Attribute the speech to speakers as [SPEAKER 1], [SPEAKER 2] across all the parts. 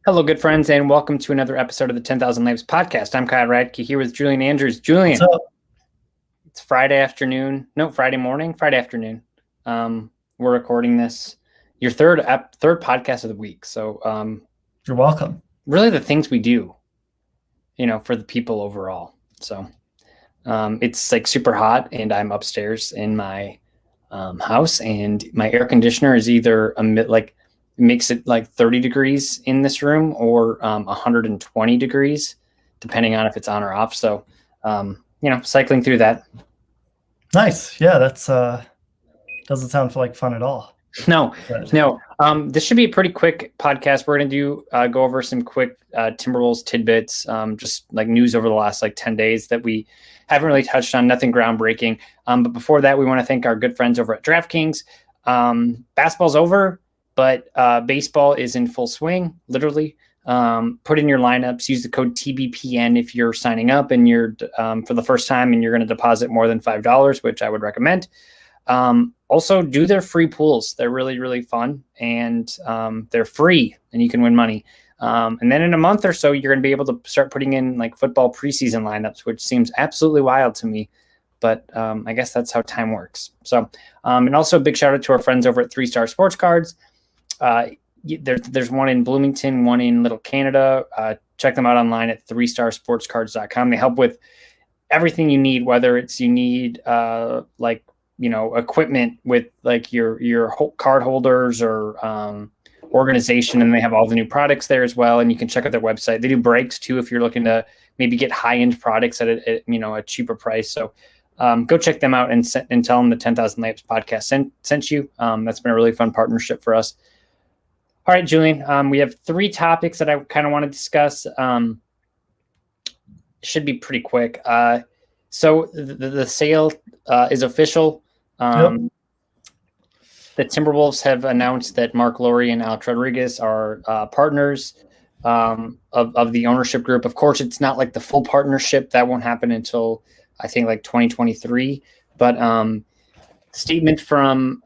[SPEAKER 1] Hello, good friends, and welcome to another episode of the 10,000 Lamps podcast. I'm Kyle Radke here with Julian Andrews. Julian,
[SPEAKER 2] What's up?
[SPEAKER 1] it's Friday afternoon. No, Friday morning, Friday afternoon. We're recording this, your third podcast of the week. So
[SPEAKER 2] You're welcome.
[SPEAKER 1] really the things we do, for the people overall. So it's like super hot, and I'm upstairs in my house, and my air conditioner is either makes it like 30 degrees in this room or 120 degrees, depending on if it's on or off. So, cycling through that.
[SPEAKER 2] Nice. Yeah, that's doesn't sound like fun at all.
[SPEAKER 1] No. This should be a pretty quick podcast. We're going to go over some quick Timberwolves tidbits, just like news over the last 10 days that we haven't really touched on, nothing groundbreaking. But before that, we want to thank our good friends over at DraftKings. Basketball's over, but baseball is in full swing, literally. Put in your lineups, use the code TBPN if you're signing up and you're for the first time and you're going to deposit more than $5, which I would recommend. Also, do their free pools. They're really, really fun, and they're free, and you can win money. And then in a month or so, you're going to be able to start putting in football preseason lineups, which seems absolutely wild to me. But I guess that's how time works. So, and also a big shout out to our friends over at 3 Star Sports Cards. There's one in Bloomington, one in Little Canada. Check them out online at 3starsportscards.com. They help with everything you need, whether it's you need equipment with your card holders or organization, and they have all the new products there as well. And you can check out their website. They do breaks too if you're looking to maybe get high-end products at a cheaper price. So go check them out and tell them the 10,000 Lamps podcast sent you. That's been a really fun partnership for us. All right, Julian, we have 3 topics that I kind of want to discuss. Should be pretty quick. So the sale is official.
[SPEAKER 2] Yep.
[SPEAKER 1] The Timberwolves have announced that Mark Lowry and Alex Rodriguez are partners of the ownership group. Of course, it's not like the full partnership. That won't happen until, I think, 2023. But statement from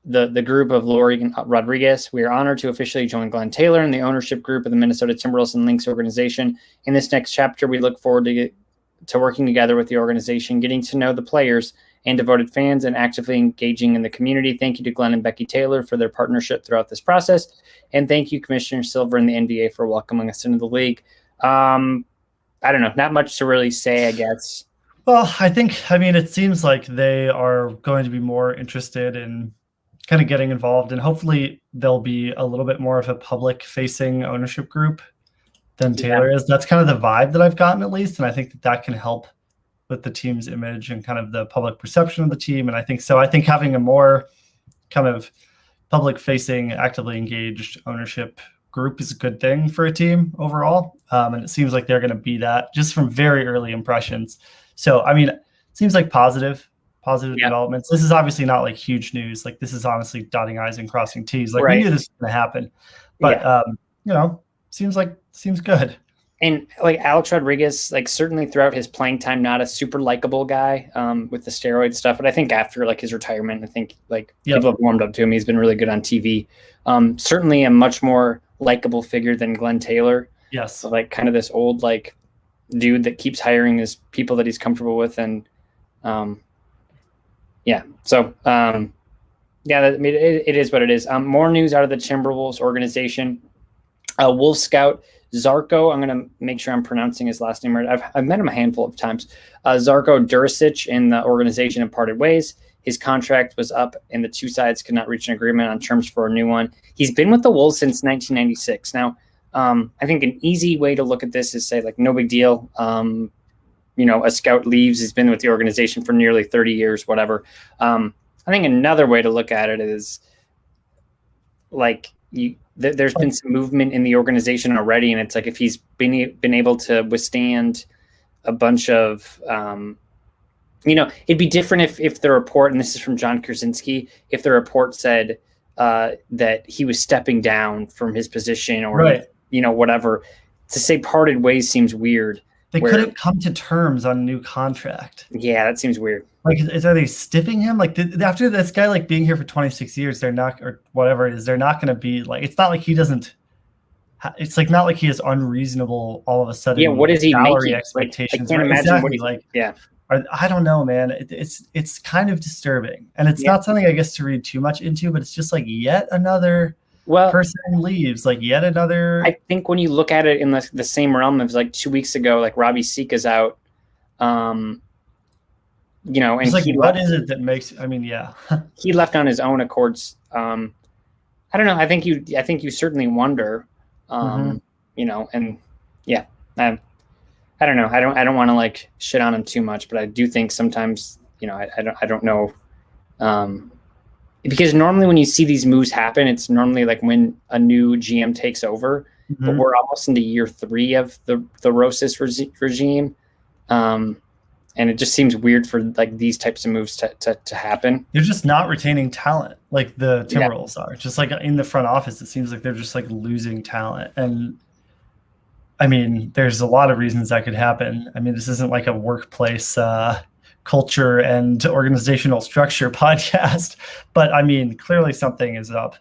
[SPEAKER 1] the group of Lowry and Rodriguez: we are honored to officially join Glenn Taylor and the ownership group of the Minnesota Timberwolves and Lynx organization. In this next chapter, we look forward to working together with the organization, getting to know the players and devoted fans, and actively engaging in the community. Thank you to Glenn and Becky Taylor for their partnership throughout this process. And thank you, Commissioner Silver and the NBA, for welcoming us into the league. I don't know, not much to really say, I guess.
[SPEAKER 2] Well, it seems like they are going to be more interested in kind of getting involved, and hopefully they'll be a little bit more of a public-facing ownership group than Taylor is. That's kind of the vibe that I've gotten, at least, and I think that can help with the team's image and kind of the public perception of the team. And I think having a more kind of public-facing, actively engaged ownership group is a good thing for a team overall. And it seems like they're going to be that just from very early impressions. So, it seems like positive developments. This is obviously not huge news. This is honestly dotting I's and crossing T's.
[SPEAKER 1] Right.
[SPEAKER 2] We knew this was going to happen, but seems good.
[SPEAKER 1] And Alex Rodriguez, certainly throughout his playing time, not a super likable guy with the steroid stuff. But I think after his retirement, I think people have warmed up to him. He's been really good on TV. Certainly a much more likable figure than Glenn Taylor.
[SPEAKER 2] Yes.
[SPEAKER 1] So, kind of this old dude that keeps hiring his people that he's comfortable with, and it is what it is. More news out of the Timberwolves organization. Wolf Scout Zarko, I'm going to make sure I'm pronouncing his last name right. I've met him a handful of times. Zarko Duricic and the organization have parted ways. His contract was up, and the two sides could not reach an agreement on terms for a new one. He's been with the Wolves since 1996. Now, I think an easy way to look at this is say, no big deal. A scout leaves. He's been with the organization for nearly 30 years, whatever. I think another way to look at it is there's been some movement in the organization already, and it's if he's been able to withstand a bunch of it'd be different if the report, and this is from John Krasinski, if the report said that he was stepping down from his position or whatever. To say parted ways seems weird.
[SPEAKER 2] They couldn't come to terms on a new contract.
[SPEAKER 1] Yeah, that seems weird.
[SPEAKER 2] Are they stiffing him? After this guy being here for 26 years, they're not, or whatever it is, they're not going to be it's not like he doesn't it's like not like he has unreasonable all of a sudden.
[SPEAKER 1] Yeah, what is he
[SPEAKER 2] salary
[SPEAKER 1] making?
[SPEAKER 2] expectations?
[SPEAKER 1] I can't
[SPEAKER 2] right?
[SPEAKER 1] imagine what
[SPEAKER 2] Exactly.
[SPEAKER 1] he's yeah.
[SPEAKER 2] I don't know, man. It's kind of disturbing, and it's not something I guess to read too much into, but it's just like yet another person leaves, like yet another.
[SPEAKER 1] I think when you look at it in the same realm of like 2 weeks ago, like Robbie Sika's out, and
[SPEAKER 2] like, what is it that makes? I mean, yeah,
[SPEAKER 1] he left on his own accords. I don't know. I think you certainly wonder, and yeah. I don't know. I don't want to like shit on him too much, but I do think sometimes, I don't know. Because normally when you see these moves happen, it's normally like when a new GM takes over, but we're almost into year 3 of the Rosas regime. And it just seems weird for like these types of moves to happen.
[SPEAKER 2] They're just not retaining talent like the Timberwolves are. Just like in the front office, it seems like they're just like losing talent. And I mean, there's a lot of reasons that could happen. I mean, this isn't like a workplace culture and organizational structure podcast, but I mean, clearly something is up.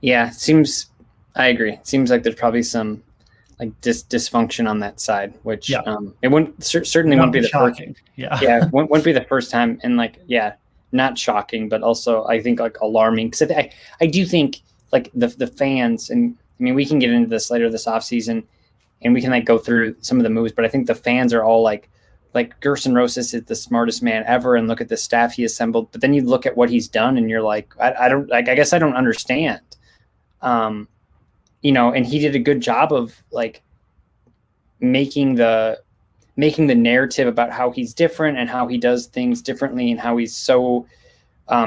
[SPEAKER 1] Yeah, I agree. It seems like there's probably some like dysfunction on that side, which it wouldn't certainly wouldn't be the
[SPEAKER 2] first.
[SPEAKER 1] Yeah, wouldn't be the first time, and like not shocking, but also I think like alarming, because I do think like the fans, and I mean we can get into this later this offseason, and we can like go through some of the moves, but I think the fans are all like Gerson Rosas is the smartest man ever, and look at the staff he assembled. But then you look at what he's done, and you're like, I don't like. I guess I don't understand. And he did a good job of like making the narrative about how he's different and how he does things differently and how he's so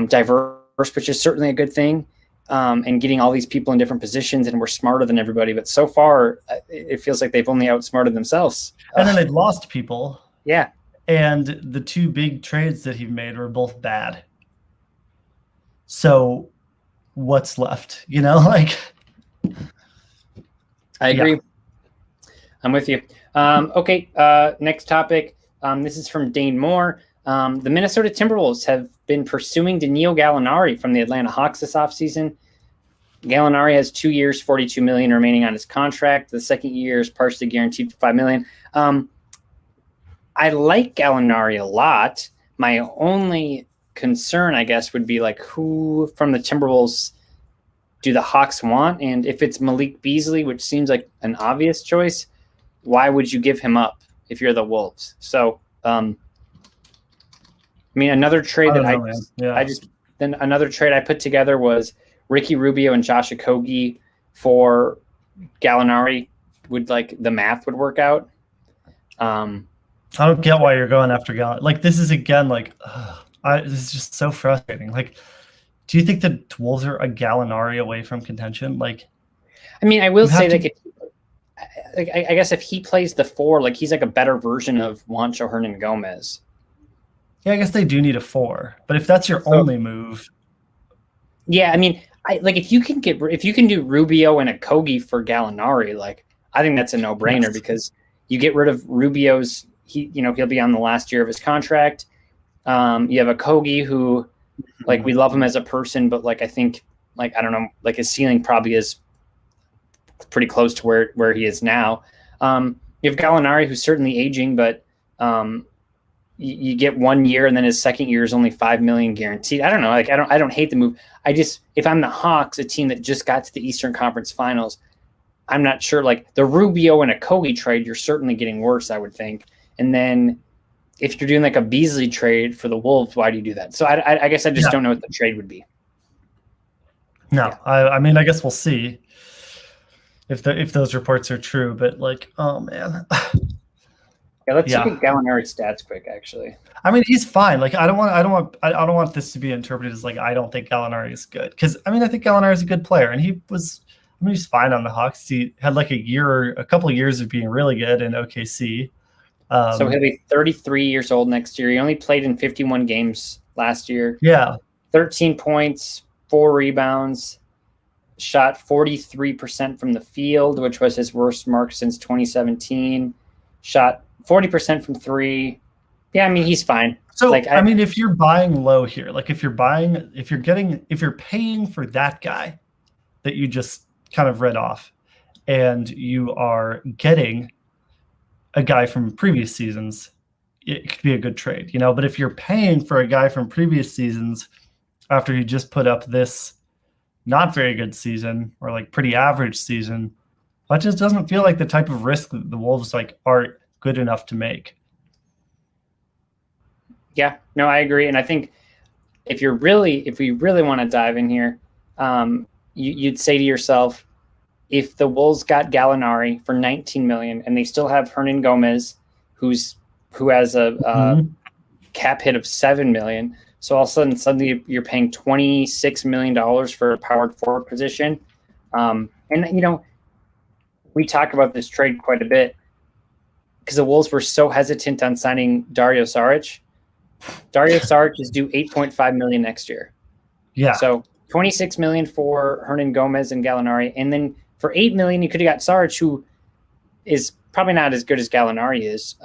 [SPEAKER 1] diverse, which is certainly a good thing. And getting all these people in different positions, and we're smarter than everybody. But so far, it feels like they've only outsmarted themselves.
[SPEAKER 2] And then they've lost people.
[SPEAKER 1] Yeah.
[SPEAKER 2] And the 2 big trades that he made were both bad. So what's left? Like.
[SPEAKER 1] I agree. Yeah. I'm with you. Okay. Next topic. This is from Dane Moore. The Minnesota Timberwolves have been pursuing Danilo Gallinari from the Atlanta Hawks this offseason. Gallinari has 2 years, $42 million remaining on his contract. The second year is partially guaranteed for $5 million. I like Gallinari a lot. My only concern, I guess, would be like who from the Timberwolves do the Hawks want? And if it's Malik Beasley, which seems like an obvious choice, why would you give him up if you're the Wolves? So, I mean, another trade another trade I put together was Ricky Rubio and Josh Okogie for Gallinari. Would like the math would work out.
[SPEAKER 2] I don't get why you're going after Gallinari. Like, this is again like this is just so frustrating. Like, do you think the Wolves are a Gallinari away from contention? Like, I
[SPEAKER 1] mean, I will say I guess if he plays the 4, like he's like a better version of Juancho Hernangomez.
[SPEAKER 2] Yeah, I guess they do need a 4, but if that's your only move,
[SPEAKER 1] yeah, I mean, if you can do Rubio and Okogie for Gallinari, like I think that's a no-brainer because you get rid of Rubio's. He'll be on the last year of his contract. You have Okogie who, like, we love him as a person, but like I think, like I don't know, like his ceiling probably is pretty close to where he is now. You have Gallinari who's certainly aging, but you get 1 year and then his second year is only $5 million guaranteed. I don't know. Like I don't hate the move. If I'm the Hawks, a team that just got to the Eastern Conference Finals, I'm not sure. Like the Rubio and Okogie trade, you're certainly getting worse, I would think. And then if you're doing like a Beasley trade for the Wolves, why do you do that? So I guess I just don't know what the trade would be.
[SPEAKER 2] No, yeah. I mean, I guess we'll see if those reports are true. But like, oh man.
[SPEAKER 1] Yeah, let's look at Gallinari's stats quick. Actually,
[SPEAKER 2] I mean, he's fine. Like, I don't want this to be interpreted as like I don't think Gallinari is good, because I mean I think Gallinari is a good player, and he's fine on the Hawks. He had like a couple of years of being really good in OKC.
[SPEAKER 1] So he'll be 33 years old next year. He only played in 51 games last year.
[SPEAKER 2] Yeah,
[SPEAKER 1] 13 points, 4 rebounds, shot 43% from the field, which was his worst mark since 2017. Shot 40% from 3. Yeah, I mean he's fine.
[SPEAKER 2] So like, I mean, if you're buying low here, like if you're paying for that guy that you just kind of read off, and you are getting a guy from previous seasons, it could be a good trade, But if you're paying for a guy from previous seasons after he just put up this not very good season or like pretty average season, that just doesn't feel like the type of risk that the Wolves like are good enough to make.
[SPEAKER 1] Yeah, no, I agree. And I think if we really want to dive in here, you'd say to yourself, if the Wolves got Gallinari for $19 million and they still have Hernan Gomez, who has a cap hit of $7 million, so all of a sudden you're paying $26 million for a powered forward position. And we talk about this trade quite a bit because the Wolves were so hesitant on signing Dario Saric. Dario Saric is due $8.5 million next year.
[SPEAKER 2] Yeah.
[SPEAKER 1] So $26 million for Hernan Gomez and Gallinari, and then for $8 million you could have got Saric, who is probably not as good as Gallinari is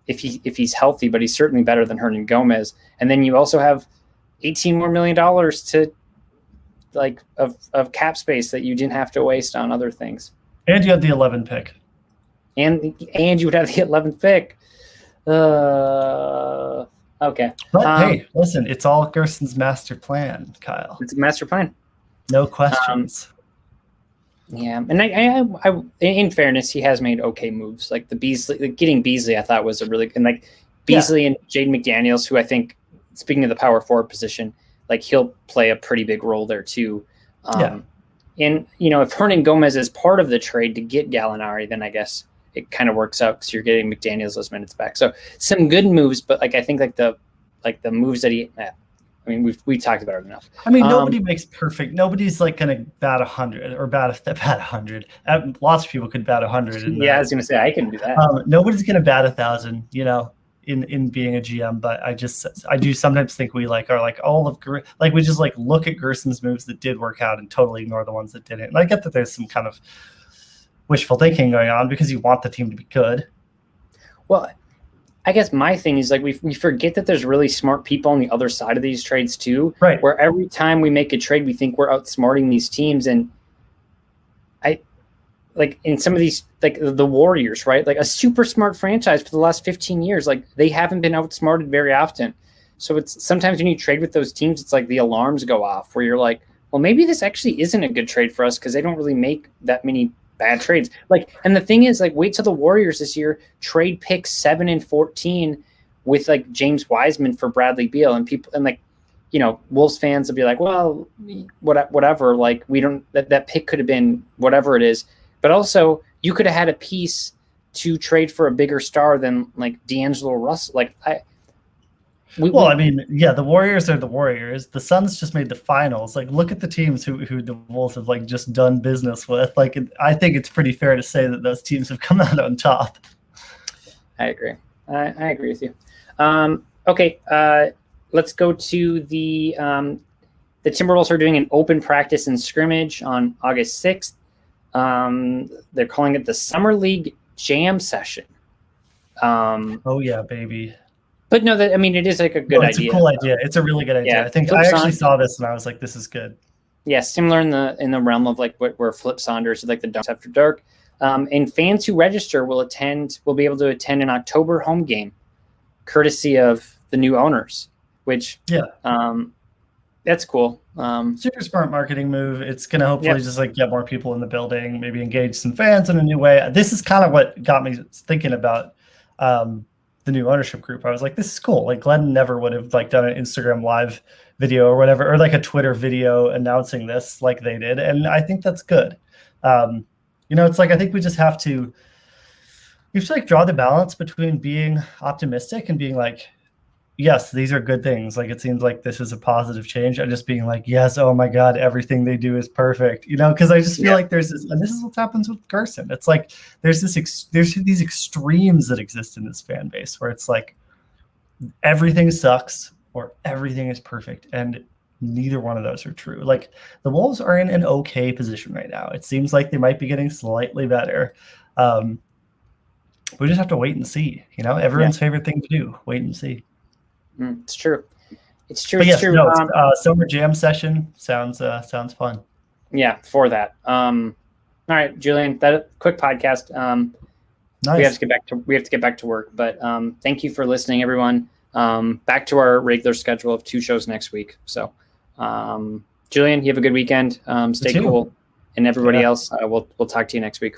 [SPEAKER 1] if he's healthy, but he's certainly better than Hernan Gomez. And then you also have $18 more million to of cap space that you didn't have to waste on other things.
[SPEAKER 2] And you had the 11th pick.
[SPEAKER 1] And you would have the 11th pick. Okay.
[SPEAKER 2] But hey, listen, it's all Gerson's master plan, Kyle.
[SPEAKER 1] It's a master plan.
[SPEAKER 2] No questions.
[SPEAKER 1] Yeah, and I in fairness, he has made okay moves. Like the Beasley, getting Beasley, I thought was a really, and like Beasley and Jaden McDaniels, who I think, speaking of the power forward position, like he'll play a pretty big role there too. And if Hernan Gomez is part of the trade to get Gallinari, then I guess it kind of works out because you're getting McDaniels those minutes back. So some good moves, but like I think the moves that we talked about it enough.
[SPEAKER 2] I mean, nobody makes perfect. Nobody's like going to bat 100 or bat 100. Lots of people could bat 100.
[SPEAKER 1] Yeah, I was going to say I can do that.
[SPEAKER 2] Nobody's going to bat 1,000. In being a GM, but I do sometimes think we like are like all of like we just like look at Gerson's moves that did work out and totally ignore the ones that didn't. And I get that there's some kind of wishful thinking going on because you want the team to be good.
[SPEAKER 1] Well, I guess my thing is like we forget that there's really smart people on the other side of these trades too.
[SPEAKER 2] Right.
[SPEAKER 1] Where every time we make a trade, we think we're outsmarting these teams. And like in some of these, like the Warriors, right? Like a super smart franchise for the last 15 years, like they haven't been outsmarted very often. So it's sometimes when you trade with those teams, it's like the alarms go off where you're like, well, maybe this actually isn't a good trade for us because they don't really make that many bad trades. Like, and the thing is, like, wait till the Warriors this year trade picks 7 and 14 with like James Wiseman for Bradley Beal, and people and like, Wolves fans will be like, well, whatever. Like, we don't that pick could have been whatever it is, but also you could have had a piece to trade for a bigger star than like D'Angelo Russell. Like, the Warriors are the Warriors. The Suns just made the finals. Like, look at the teams who the Wolves have like just done business with. Like, I think it's pretty fair to say that those teams have come out on top. I agree. I agree with you. Okay, let's go to the Timberwolves are doing an open practice and scrimmage on August 6th. They're calling it the Summer League Jam Session.
[SPEAKER 2] Oh yeah, baby.
[SPEAKER 1] But no, it is like a good idea.
[SPEAKER 2] It's a cool idea. It's a really good idea.
[SPEAKER 1] Yeah,
[SPEAKER 2] I think I actually saw this and I was like, this is good.
[SPEAKER 1] Yeah, similar in the realm of like where Flip Saunders did like the Dunks After Dark. And fans who register will be able to attend an October home game, courtesy of the new owners, which that's cool.
[SPEAKER 2] Super smart marketing move. It's going to hopefully just like get more people in the building, maybe engage some fans in a new way. This is kind of what got me thinking about the new ownership group. I was like, this is cool. Like Glenn never would have like done an Instagram live video or whatever, or like a Twitter video announcing this like they did. And I think that's good. It's like, I think we have to like draw the balance between being optimistic and being like, yes, these are good things. Like, it seems like this is a positive change. And just being like, yes, oh my God, everything they do is perfect. Because I just feel like there's this, and this is what happens with Gerson. It's like there's these extremes that exist in this fan base where it's like everything sucks or everything is perfect, and neither one of those are true. Like, the Wolves are in an okay position right now. It seems like they might be getting slightly better. We just have to wait and see. Everyone's favorite thing to do: wait and see.
[SPEAKER 1] It's true. It's true.
[SPEAKER 2] But
[SPEAKER 1] it's true.
[SPEAKER 2] Summer jam session sounds fun.
[SPEAKER 1] Yeah, for that. All All right, Julian, that quick podcast.
[SPEAKER 2] Nice.
[SPEAKER 1] We have to get back to work, but thank you for listening, everyone. Back to our regular schedule of 2 shows next week. So, Julian, you have a good weekend. Stay cool, and everybody else, we'll talk to you next week.